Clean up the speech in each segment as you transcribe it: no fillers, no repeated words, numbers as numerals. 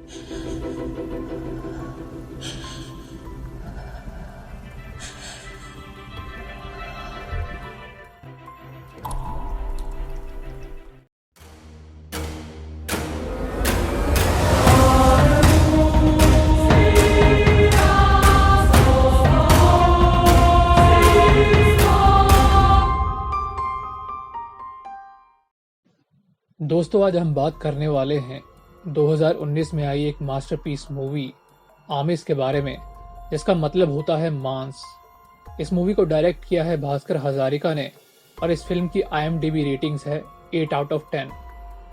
दोस्तों, आज हम बात करने वाले हैं 2019 में आई एक मास्टरपीस मूवी आमिस के बारे में, जिसका मतलब होता है मांस। इस मूवी को डायरेक्ट किया है भास्कर हजारिका ने और इस फिल्म की IMDb रेटिंग्स है 8 आउट ऑफ 10।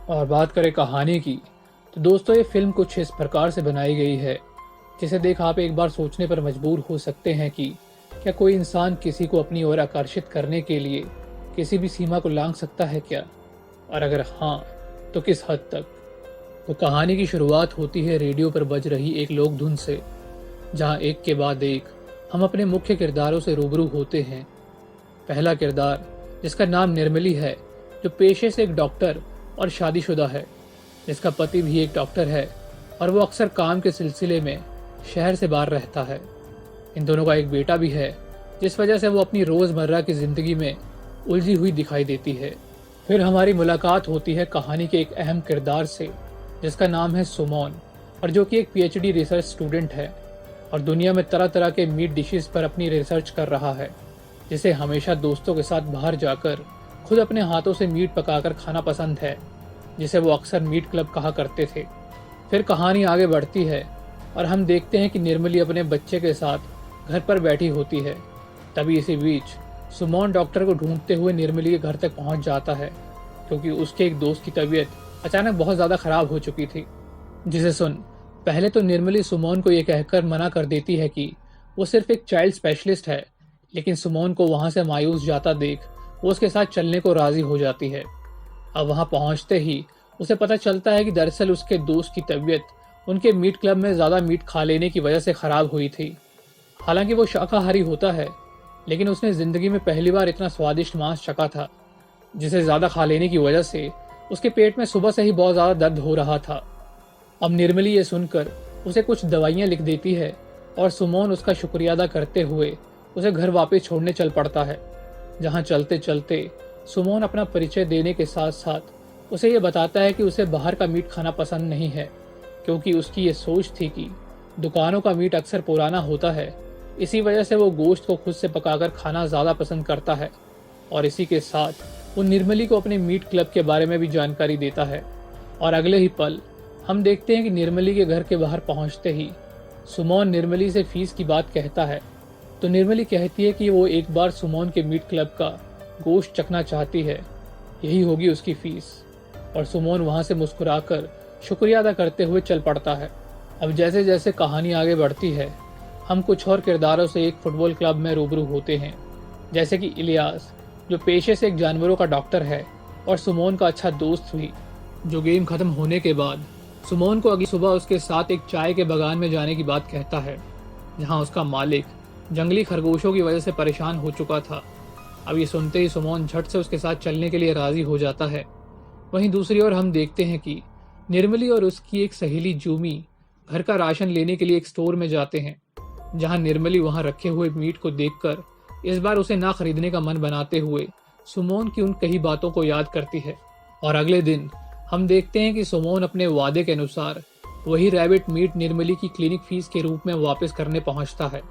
और बात करें कहानी की, तो दोस्तों ये फिल्म कुछ इस प्रकार से बनाई गई है जिसे देख आप एक बार सोचने पर मजबूर हो सकते हैं कि क्या कोई इंसान किसी को अपनी ओर आकर्षित करने के लिए किसी भी सीमा को लांघ सकता है क्या, और अगर हाँ तो किस हद तक। तो कहानी की शुरुआत होती है रेडियो पर बज रही एक लोक धुन से, जहां एक के बाद एक हम अपने मुख्य किरदारों से रूबरू होते हैं। पहला किरदार, जिसका नाम निर्मली है, जो पेशे से एक डॉक्टर और शादीशुदा है, जिसका पति भी एक डॉक्टर है और वो अक्सर काम के सिलसिले में शहर से बाहर रहता है। इन दोनों का एक बेटा भी है, जिस वजह से वो अपनी रोजमर्रा की जिंदगी में उलझी हुई दिखाई देती है। फिर हमारी मुलाकात होती है कहानी के एक अहम किरदार से, जिसका नाम है सुमोन, और जो कि एक PhD रिसर्च स्टूडेंट है और दुनिया में तरह तरह के मीट डिशेस पर अपनी रिसर्च कर रहा है, जिसे हमेशा दोस्तों के साथ बाहर जाकर खुद अपने हाथों से मीट पकाकर खाना पसंद है, जिसे वो अक्सर मीट क्लब कहा करते थे। फिर कहानी आगे बढ़ती है और हम देखते हैं कि निर्मली अपने बच्चे के साथ घर पर बैठी होती है। तभी इसी बीच सुमोन डॉक्टर को ढूंढते हुए निर्मली के घर तक पहुंच जाता है, क्योंकि उसके एक दोस्त की तबीयत अचानक बहुत ज्यादा खराब हो चुकी थी। जिसे सुन पहले तो निर्मली सुमोन को यह कहकर मना कर देती है कि वो सिर्फ एक चाइल्ड स्पेशलिस्ट है, लेकिन सुमोन को वहां से मायूस जाता देख वो उसके साथ चलने को राजी हो जाती है। अब वहां पहुंचते ही उसे पता चलता है कि दरअसल उसके दोस्त की तबीयत उनके मीट क्लब में ज्यादा मीट खा लेने की वजह से खराब हुई थी। हालांकि वो शाकाहारी होता है, लेकिन उसने जिंदगी में पहली बार इतना स्वादिष्ट मांस चखा था, जिसे ज्यादा खा लेने की वजह से उसके पेट में सुबह से ही बहुत ज्यादा दर्द हो रहा था। अब निर्मली ये सुनकर उसे कुछ दवाइयां लिख देती है और सुमोन उसका शुक्रिया अदा करते हुए उसे घर वापस छोड़ने चल पड़ता है, जहां चलते चलते सुमोन अपना परिचय देने के साथ साथ उसे ये बताता है कि उसे बाहर का मीट खाना पसंद नहीं है, क्योंकि उसकी ये सोच थी कि दुकानों का मीट अक्सर पुराना होता है, इसी वजह से वो गोश्त को खुद से पकाकर खाना ज्यादा पसंद करता है। और इसी के साथ वो निर्मली को अपने मीट क्लब के बारे में भी जानकारी देता है। और अगले ही पल हम देखते हैं कि निर्मली के घर के बाहर पहुंचते ही सुमोन निर्मली से फीस की बात कहता है, तो निर्मली कहती है कि वो एक बार सुमोन के मीट क्लब का गोश्त चखना चाहती है, यही होगी उसकी फीस। और सुमोन वहां से मुस्कुराकर शुक्रिया अदा करते हुए चल पड़ता है। अब जैसे जैसे कहानी आगे बढ़ती है, हम कुछ और किरदारों से एक फुटबॉल क्लब में रूबरू होते हैं, जैसे कि इलियास, जो पेशे से एक जानवरों का डॉक्टर है और सुमोन का अच्छा दोस्त भी, जो गेम खत्म होने के बाद सुमोन को अगली सुबह उसके साथ एक चाय के बागान में जाने की बात कहता है, जहां उसका मालिक जंगली खरगोशों की वजह से परेशान हो चुका था। अब ये सुनते ही सुमोन झट से उसके साथ चलने के लिए राजी हो जाता है। वहीं दूसरी ओर हम देखते हैं कि निर्मली और उसकी एक सहेली जूमी घर का राशन लेने के लिए एक स्टोर में जाते हैं, जहां निर्मली वहां रखे हुए मीट को देखकर इस बार उसे ना खरीदने का मन बनाते हुए सुमोन की उन कई बातों को याद करती है। और अगले दिन हम देखते हैं कि सुमोन अपने वादे के अनुसार वही रैबिट मीट निर्मली की क्लिनिक फीस के रूप में वापस करने पहुंचता है,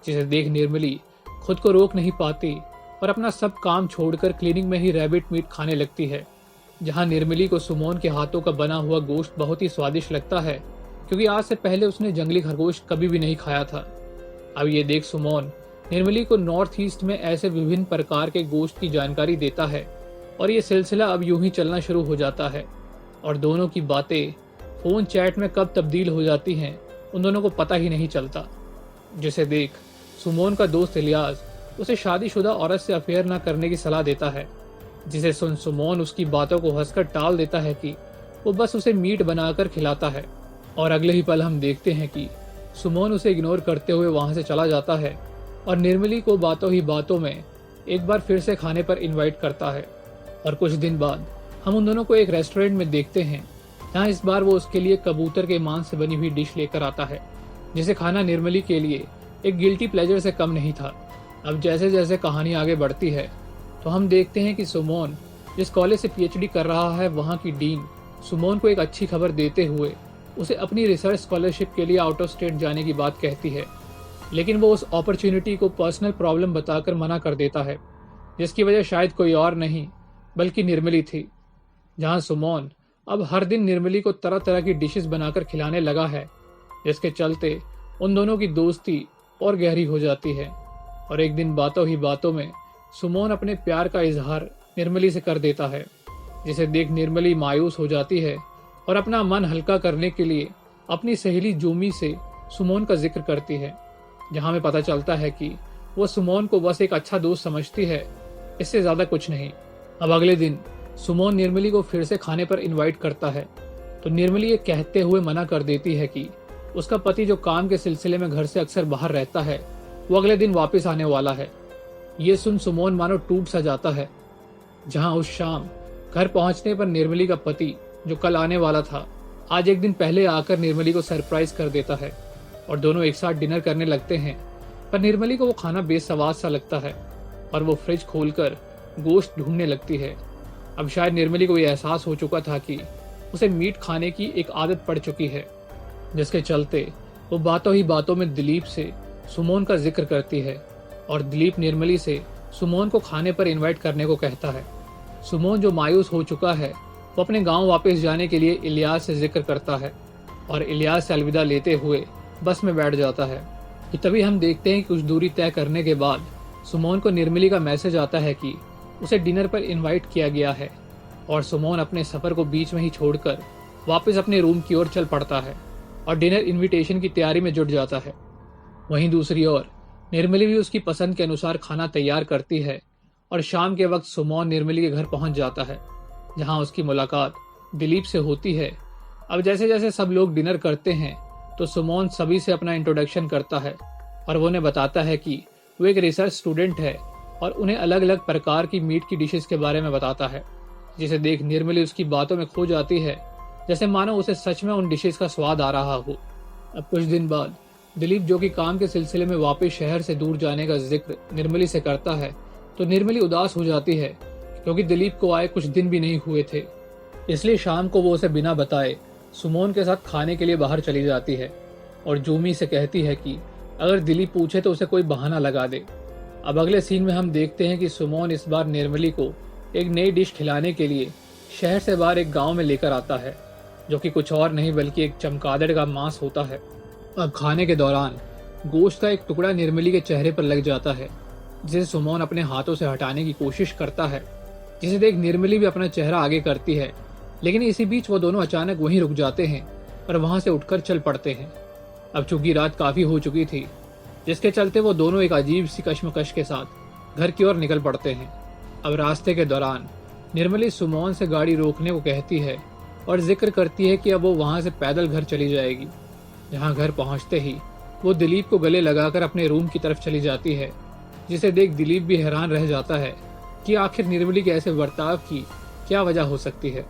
जिसे देख निर्मली खुद को रोक नहीं पाती और अपना सब काम छोड़कर क्लिनिक में ही रैबिट मीट खाने लगती है। जहां निर्मली को सुमोन के हाथों का बना हुआ गोश्त बहुत ही स्वादिष्ट लगता है, क्योंकि आज से पहले उसने जंगली खरगोश कभी भी नहीं खाया था। अब ये देख सुमोन निर्मली को नॉर्थ ईस्ट में ऐसे विभिन्न प्रकार के गोश्त की जानकारी देता है और ये सिलसिला अब यूं ही चलना शुरू हो जाता है। और दोनों की बातें फोन चैट में कब तब्दील हो जाती हैं उन दोनों को पता ही नहीं चलता। जिसे देख सुमोन का दोस्त इलियास उसे शादीशुदा औरत से अफेयर न करने की सलाह देता है, जिसे सुन सुमोन उसकी बातों को हंसकर टाल देता है कि वो बस उसे मीट बनाकर खिलाता है। और अगले ही पल हम देखते हैं कि सुमोन उसे इग्नोर करते हुए वहां से चला जाता है और निर्मली को बातों ही बातों में एक बार फिर से खाने पर इनवाइट करता है। और कुछ दिन बाद हम उन दोनों को एक रेस्टोरेंट में देखते हैं, यहाँ इस बार वो उसके लिए कबूतर के मांस से बनी हुई डिश लेकर आता है, जिसे खाना निर्मली के लिए एक गिल्टी प्लेजर से कम नहीं था। अब जैसे जैसे कहानी आगे बढ़ती है तो हम देखते हैं कि सुमोन जिस कॉलेज से पीएचडी कर रहा है, वहाँ की डीन सुमोन को एक अच्छी खबर देते हुए उसे अपनी रिसर्च स्कॉलरशिप के लिए आउट ऑफ स्टेट जाने की बात कहती है, लेकिन वो उस अपॉर्चुनिटी को पर्सनल प्रॉब्लम बताकर मना कर देता है, जिसकी वजह शायद कोई और नहीं बल्कि निर्मली थी। जहाँ सुमोन अब हर दिन निर्मली को तरह तरह की डिशेस बनाकर खिलाने लगा है, जिसके चलते उन दोनों की दोस्ती और गहरी हो जाती है। और एक दिन बातों ही बातों में सुमोन अपने प्यार का इजहार निर्मली से कर देता है, जिसे देख निर्मली मायूस हो जाती है और अपना मन हल्का करने के लिए अपनी सहेली जूमी से सुमोन का जिक्र करती है। जहाँ हमें पता चलता है कि वो सुमोन को बस एक अच्छा दोस्त समझती है, इससे ज्यादा कुछ नहीं। अब अगले दिन सुमोन निर्मली को फिर से खाने पर इनवाइट करता है, तो निर्मली ये कहते हुए मना कर देती है कि उसका पति जो काम के सिलसिले में घर से अक्सर बाहर रहता है, वो अगले दिन वापस आने वाला है। ये सुन सुमोन मानो टूट सा जाता है। जहाँ उस शाम घर पहुंचने पर निर्मली का पति जो कल आने वाला था, आज एक दिन पहले आकर निर्मली को सरप्राइज कर देता है और दोनों एक साथ डिनर करने लगते हैं। पर निर्मली को वो खाना बेसवाद सा लगता है और वो फ्रिज खोलकर गोश्त ढूंढने लगती है। अब शायद निर्मली को ये एहसास हो चुका था कि उसे मीट खाने की एक आदत पड़ चुकी है, जिसके चलते वो बातों ही बातों में दिलीप से सुमोन का जिक्र करती है और दिलीप निर्मली से सुमोन को खाने पर इनवाइट करने को कहता है। सुमोन जो मायूस हो चुका है, वो अपने गांव वापस जाने के लिए इलियास से जिक्र करता है और इलियास से अलविदा लेते हुए बस में बैठ जाता है कि तभी हम देखते हैं कि कुछ दूरी तय करने के बाद सुमोन को निर्मली का मैसेज आता है कि उसे डिनर पर इनवाइट किया गया है और सुमोन अपने सफर को बीच में ही छोड़कर वापस अपने रूम की ओर चल पड़ता है और डिनर इनविटेशन की तैयारी में जुट जाता है। वहीं दूसरी ओर निर्मली भी उसकी पसंद के अनुसार खाना तैयार करती है और शाम के वक्त सुमोन निर्मली के घर पहुंच जाता है, जहां उसकी मुलाकात दिलीप से होती है। अब जैसे जैसे सब लोग डिनर करते हैं तो सुमोन सभी से अपना इंट्रोडक्शन करता है और वो उन्हें बताता है कि वो एक रिसर्च स्टूडेंट है और उन्हें अलग अलग प्रकार की मीट की डिशेस के बारे में बताता है, जिसे देख निर्मली उसकी बातों में खो जाती है, जैसे मानो उसे सच में उन डिशेस का स्वाद आ रहा हो। अब कुछ दिन बाद दिलीप जो कि काम के सिलसिले में वापस शहर से दूर जाने का जिक्र निर्मली से करता है, तो निर्मली उदास हो जाती है क्योंकि दिलीप को आए कुछ दिन भी नहीं हुए थे। इसलिए शाम को वो उसे बिना बताए सुमोन के साथ खाने के लिए बाहर चली जाती है और जूमी से कहती है कि अगर दिलीप पूछे तो उसे कोई बहाना लगा दे। अब अगले सीन में हम देखते हैं कि सुमोन इस बार निर्मली को एक नई डिश खिलाने के लिए शहर से बाहर एक गांव में लेकर आता है, जो कि कुछ और नहीं बल्कि एक चमगादड़ का मांस होता है। अब खाने के दौरान गोश्त का एक टुकड़ा निर्मली के चेहरे पर लग जाता है, जिसे सुमोन अपने हाथों से हटाने की कोशिश करता है, जिसे देख निर्मली भी अपना चेहरा आगे करती है, लेकिन इसी बीच वो दोनों अचानक वहीं रुक जाते हैं और वहां से उठकर चल पड़ते हैं। अब चूंकि रात काफी हो चुकी थी, जिसके चलते वो दोनों एक अजीब सी कश्मकश के साथ घर की ओर निकल पड़ते हैं। अब रास्ते के दौरान निर्मली सुमोन से गाड़ी रोकने को कहती है और जिक्र करती है कि अब वो वहां से पैदल घर चली जाएगी। जहां घर पहुंचते ही वो दिलीप को गले लगाकर अपने रूम की तरफ चली जाती है, जिसे देख दिलीप भी हैरान रह जाता है कि आखिर निर्मली के ऐसे बर्ताव की क्या वजह हो सकती है।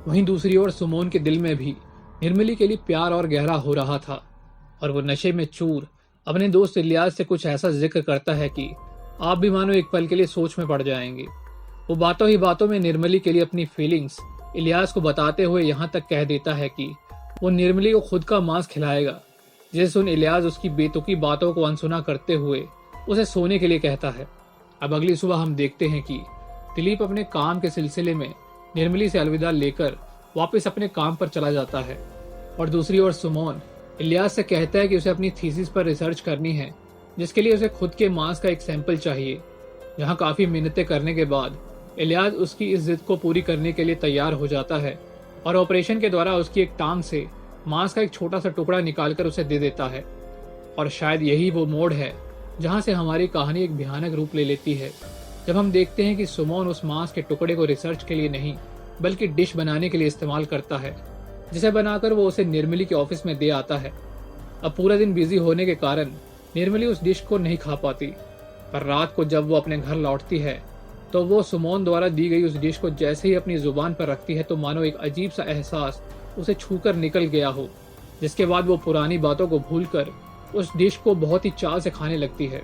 वहीं दूसरी ओर सुमोन के दिल में भी निर्मली के लिए प्यार और गहरा हो रहा था और वो नशे में चूर अपने दोस्त इलियास से कुछ ऐसा जिक्र करता है कि आप भी मानो एक पल के लिए सोच में पड़ जाएंगे। वो बातों ही बातों में निर्मली के लिए अपनी फीलिंग्स इलियास को बताते हुए यहाँ तक कह देता है कि वो निर्मली को खुद का मांस खिलाएगा, जिसे सुन इलियास उसकी बेतुकी बातों को अनसुना करते हुए उसे सोने के लिए कहता है। अब अगली सुबह हम देखते हैं कि दिलीप अपने काम के सिलसिले में निर्मली से अलविदा लेकर वापस अपने काम पर चला जाता है और दूसरी ओर सुमोन इलियास से कहता है कि उसे अपनी थीसिस पर रिसर्च करनी है, जिसके लिए उसे खुद के मांस का एक सैंपल चाहिए। जहां काफी मिन्नतें करने के बाद इलियास उसकी इस जिद को पूरी करने के लिए तैयार हो जाता है और ऑपरेशन के द्वारा उसकी एक टांग से मांस का एक छोटा सा टुकड़ा निकालकर उसे दे देता है। और शायद यही वो मोड़ है जहां से हमारी कहानी एक भयानक रूप ले लेती है, जब हम देखते हैं कि सुमोन उस मांस के टुकड़े को रिसर्च के लिए नहीं बल्कि डिश बनाने के लिए इस्तेमाल करता है, जिसे बनाकर वो उसे निर्मली के ऑफिस में दे आता है। अब पूरा दिन बिजी होने के कारण निर्मली उस डिश को नहीं खा पाती, पर रात को जब वो अपने घर लौटती है तो वो सुमोन द्वारा दी गई उस डिश को जैसे ही अपनी जुबान पर रखती है तो मानो एक अजीब सा एहसास उसे छूकर निकल गया हो, जिसके बाद वो पुरानी बातों को भूलकर उस डिश को बहुत ही चाव से खाने लगती है।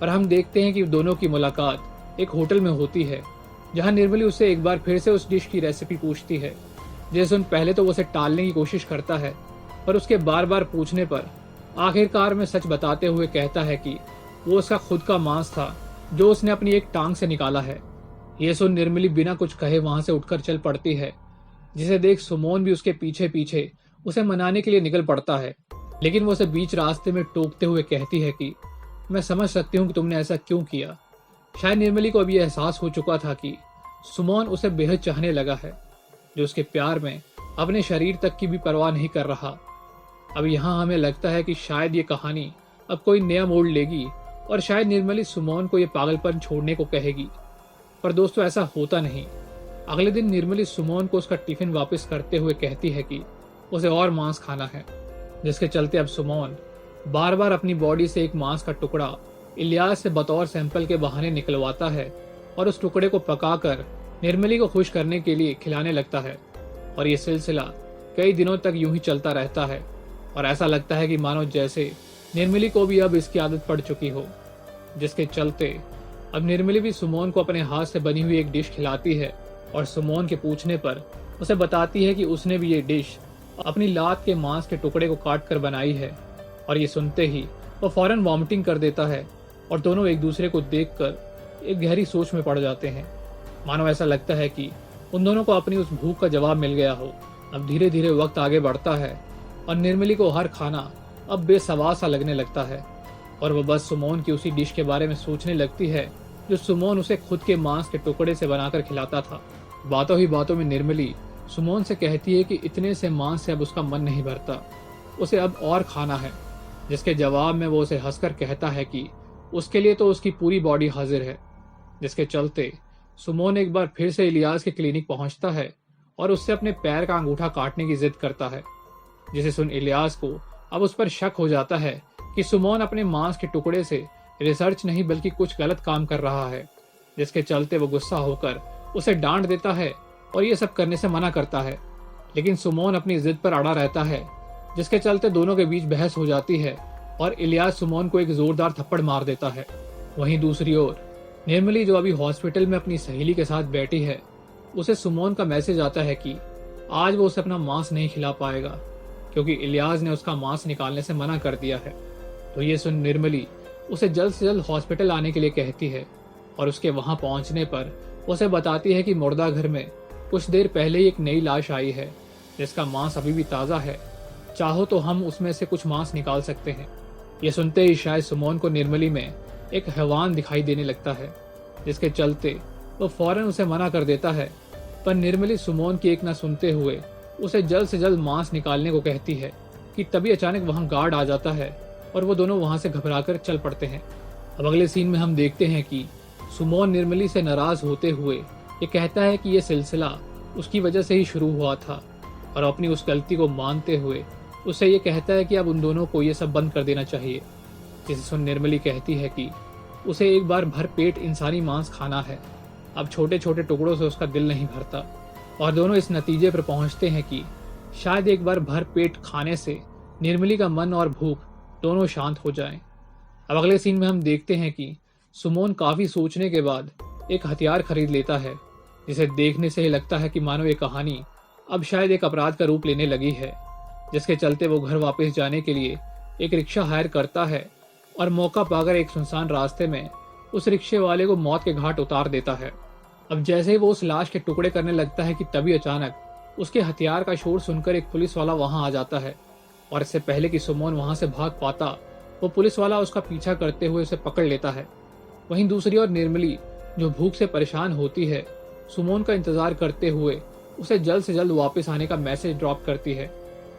और हम देखते हैं कि दोनों की मुलाकात एक होटल में होती है, जहां निर्मली उससे एक बार फिर से उस डिश की रेसिपी पूछती है। जैसन पहले तो वो उसे टालने की कोशिश करता है, पर उसके बार बार पूछने पर आखिरकार में सच बताते हुए कहता है कि वो उसका खुद का मांस था जो उसने अपनी एक टांग से निकाला है। ये सुन निर्मली बिना कुछ कहे वहां से उठकर चल पड़ती है, जिसे देख सुमोन भी उसके पीछे पीछे उसे मनाने के लिए निकल पड़ता है। लेकिन वो उसे बीच रास्ते में टोकते हुए कहती है कि मैं समझ सकती हूँ कि तुमने ऐसा क्यों किया। शायद निर्मली को अभी एहसास हो चुका था कि सुमोन उसे बेहद चाहने लगा है, जो उसके प्यार में अपने शरीर तक की भी परवाह नहीं कर रहा। अब यहाँ हमें लगता है कि शायद ये कहानी अब कोई नया मोड़ लेगी और शायद निर्मली सुमोन को ये पागलपन छोड़ने को कहेगी। पर दोस्तों, ऐसा होता नहीं। अगले दिन निर्मली सुमोन को उसका टिफिन वापस करते हुए कहती है कि उसे और मांस खाना है, जिसके चलते अब सुमोन बार बार अपनी बॉडी से एक मांस का टुकड़ा इलियास से बतौर सैंपल के बहाने निकलवाता है और उस टुकड़े को पकाकर निर्मली को खुश करने के लिए खिलाने लगता है। और ये सिलसिला कई दिनों तक यूं ही चलता रहता है और ऐसा लगता है कि मानो जैसे निर्मली को भी अब इसकी आदत पड़ चुकी हो, जिसके चलते अब निर्मली भी सुमोन को अपने हाथ से बनी हुई एक डिश खिलाती है और सुमोन के पूछने पर उसे बताती है कि उसने भी ये डिश अपनी लात के मांस के टुकड़े को काट कर बनाई है। और ये सुनते ही वो फौरन वॉमिटिंग कर देता है और दोनों एक दूसरे को देखकर एक गहरी सोच में पड़ जाते हैं। मानो ऐसा लगता है कि उन दोनों को अपनी उस भूख का जवाब मिल गया हो। अब धीरे धीरे वक्त आगे बढ़ता है और निर्मली को हर खाना अब बेसवार सा लगने लगता है और वो बस सुमोन की उसी डिश के बारे में सोचने लगती है जो सुमोन उसे खुद के मांस के टुकड़े से बनाकर खिलाता था। बातों ही बातों में निर्मली सुमोन से कहती है कि इतने से मांस से अब उसका मन नहीं भरता, उसे अब और खाना है, जिसके जवाब में वो उसे हंसकर कहता है कि उसके लिए तो उसकी पूरी बॉडी हाजिर है। जिसके चलते सुमोन एक बार फिर से इलियास के क्लिनिक पहुंचता है और उससे अपने पैर का अंगूठा काटने की जिद करता है, जिसे सुन इलियास को अब उस पर शक हो जाता है कि सुमोन अपने मांस के टुकड़े से रिसर्च नहीं बल्कि कुछ गलत काम कर रहा है। जिसके चलते वो गुस्सा होकर उसे डांट देता है और ये सब करने से मना करता है, लेकिन सुमोन अपनी जिद पर अड़ा रहता है, जिसके चलते दोनों के बीच बहस हो जाती है और इलियास सुमोन को एक जोरदार थप्पड़ मार देता है। वहीं दूसरी ओर निर्मली, जो अभी हॉस्पिटल में अपनी सहेली के साथ बैठी है, उसे सुमोन का मैसेज आता है कि आज वो उसे अपना मांस नहीं खिला पाएगा क्योंकि इलियास ने उसका मांस निकालने से मना कर दिया है। तो ये सुन निर्मली उसे जल्द से जल्द हॉस्पिटल आने के लिए कहती है और उसके वहां पहुंचने पर उसे बताती है कि मुर्दा घर में कुछ देर पहले ही एक नई लाश आई है, जिसका मांस अभी भी ताज़ा है, चाहो तो हम उसमें से कुछ मांस निकाल सकते हैं। ये सुनते ही शायद सुमोन को निर्मली में एक हैवान दिखाई देने लगता है, जिसके चलते वो फौरन उसे मना कर देता है। पर निर्मली सुमोन की एक ना सुनते हुए उसे जल्द से जल्द मांस निकालने को कहती है कि तभी अचानक वहां गार्ड आ जाता है और वो दोनों वहां से घबराकर चल पड़ते हैं। अब अगले सीन में हम देखते हैं कि सुमोन निर्मली से नाराज होते हुए ये कहता है कि ये सिलसिला उसकी वजह से ही शुरू हुआ था और अपनी उस गलती को मानते हुए उससे ये कहता है कि अब उन दोनों को ये सब बंद कर देना चाहिए। जिसे सुन निर्मली कहती है कि उसे एक बार भर पेट इंसानी मांस खाना है, अब छोटे छोटे टुकड़ों से उसका दिल नहीं भरता। और दोनों इस नतीजे पर पहुंचते हैं कि शायद एक बार भर पेट खाने से निर्मली का मन और भूख दोनों शांत हो जाएं। अब अगले सीन में हम देखते हैं कि सुमोन काफी सोचने के बाद एक हथियार खरीद लेता है, जिसे देखने से ही लगता है कि मानो ये कहानी अब शायद एक अपराध का रूप लेने लगी है। जिसके चलते वो घर वापस जाने के लिए एक रिक्शा हायर करता है और मौका पाकर एक सुनसान रास्ते में उस रिक्शे वाले को मौत के घाट उतार देता है। अब जैसे ही वो उस लाश के टुकड़े करने लगता है कि तभी अचानक उसके हथियार का शोर सुनकर एक पुलिस वाला वहां आ जाता है और इससे पहले कि सुमोन वहां से भाग पाता, वो पुलिस वाला उसका पीछा करते हुए उसे पकड़ लेता है। वहीं दूसरी ओर निर्मली, जो भूख से परेशान होती है, सुमोन का इंतजार करते हुए उसे जल्द से जल्द वापस आने का मैसेज ड्रॉप करती है,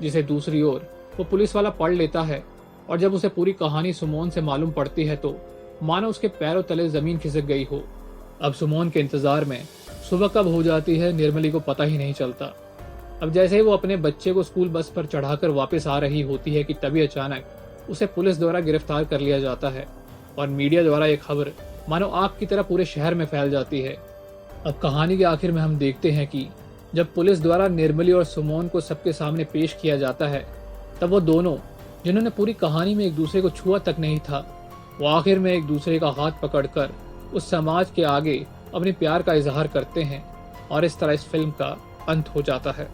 जिसे दूसरी ओर वो पुलिस वाला पढ़ लेता है। और जब उसे पूरी कहानी सुमोन से मालूम पड़ती है तो मानो उसके पैरों तले जमीन खिसक गई हो। अब सुमोन के इंतजार में सुबह कब हो जाती है निर्मली को पता ही नहीं चलता। अब जैसे ही वो अपने बच्चे को स्कूल बस पर चढ़ाकर वापस आ रही होती है कि तभी अचानक उसे पुलिस द्वारा गिरफ्तार कर लिया जाता है और मीडिया द्वारा एक खबर मानो आग की तरह पूरे शहर में फैल जाती है। अब कहानी के आखिर में हम देखते हैं कि जब पुलिस द्वारा निर्मली और सुमोन को सबके सामने पेश किया जाता है, तब वो दोनों, जिन्होंने पूरी कहानी में एक दूसरे को छुआ तक नहीं था, वो आखिर में एक दूसरे का हाथ पकड़कर उस समाज के आगे अपने प्यार का इजहार करते हैं और इस तरह इस फिल्म का अंत हो जाता है।